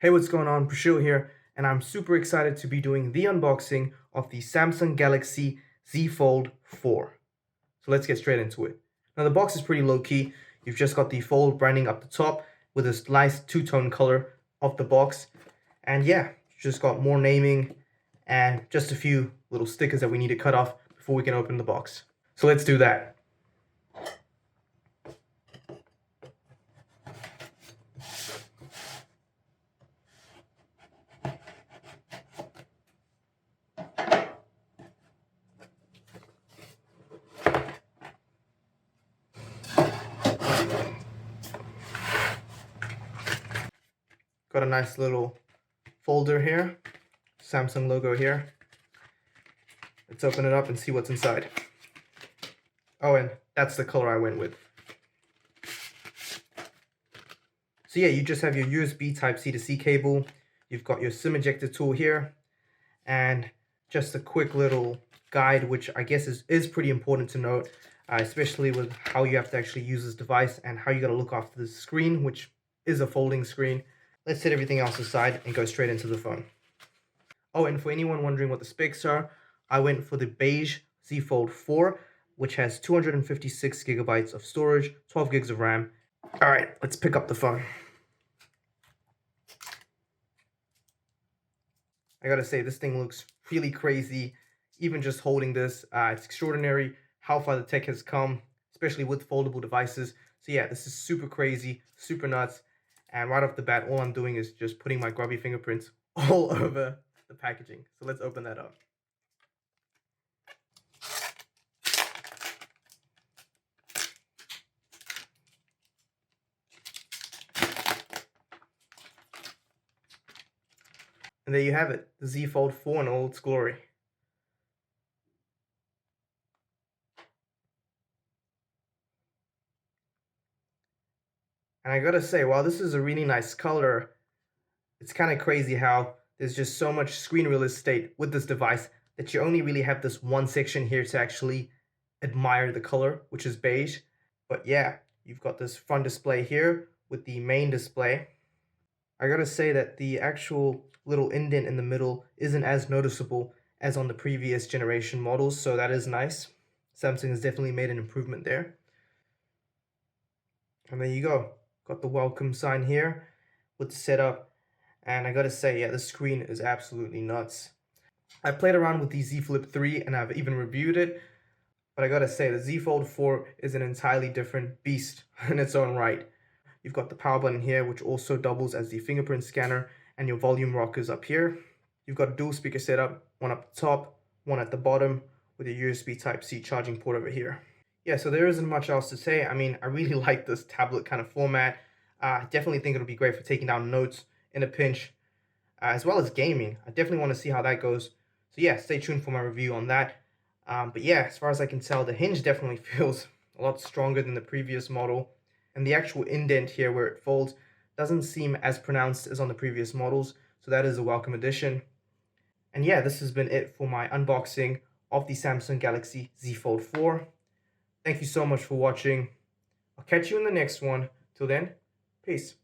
Hey, what's going on? Prashil here, and I'm super excited to be doing the unboxing of the Samsung Galaxy Z Fold 4. So let's get straight into it. Now the box is pretty low-key. You've just got the Fold branding up the top with this nice two-tone color of the box. And yeah, you just got more naming and just a few little stickers that we need to cut off before we can open the box. So let's do that. Got a nice little folder here, Samsung logo here. Let's open it up and see what's inside. Oh, and that's the color I went with. So yeah, you just have your USB Type-C to C cable. You've got your SIM ejector tool here, and just a quick little guide, which I guess is pretty important to note, especially with how you have to actually use this device and how you got to look after the screen, which is a folding screen. Let's set everything else aside and go straight into the phone. Oh, and for anyone wondering what the specs are, I went for the beige Z Fold 4, which has 256 gigabytes of storage, 12 gigs of RAM. All right, let's pick up the phone. I gotta say, this thing looks really crazy. Even just holding this, it's extraordinary how far the tech has come, especially with foldable devices. So yeah, this is super crazy, super nuts. And right off the bat, all I'm doing is just putting my grubby fingerprints all over the packaging. So let's open that up. And there you have it, the Z Fold 4 in all its glory. And I gotta say, while this is a really nice color, it's kind of crazy how there's just so much screen real estate with this device that you only really have this one section here to actually admire the color, which is beige. But yeah, you've got this front display here with the main display. I gotta say that the actual little indent in the middle isn't as noticeable as on the previous generation models, so that is nice. Samsung has definitely made an improvement there. And there you go. Got the welcome sign here with the setup. And I gotta say, yeah, the screen is absolutely nuts. I played around with the Z Flip 3 and I've even reviewed it. But I gotta say, the Z Fold 4 is an entirely different beast in its own right. You've got the power button here, which also doubles as the fingerprint scanner, and your volume rockers up here. You've got a dual speaker setup, one up the top, one at the bottom, with a USB Type-C charging port over here. Yeah, so there isn't much else to say. I mean, I really like this tablet kind of format. I definitely think it'll be great for taking down notes in a pinch, as well as gaming. I definitely want to see how that goes. So yeah, stay tuned for my review on that. But yeah, as far as I can tell, the hinge definitely feels a lot stronger than the previous model. And the actual indent here where it folds doesn't seem as pronounced as on the previous models. So that is a welcome addition. And yeah, this has been it for my unboxing of the Samsung Galaxy Z Fold 4. Thank you so much for watching. I'll catch you in the next one. Till then, peace.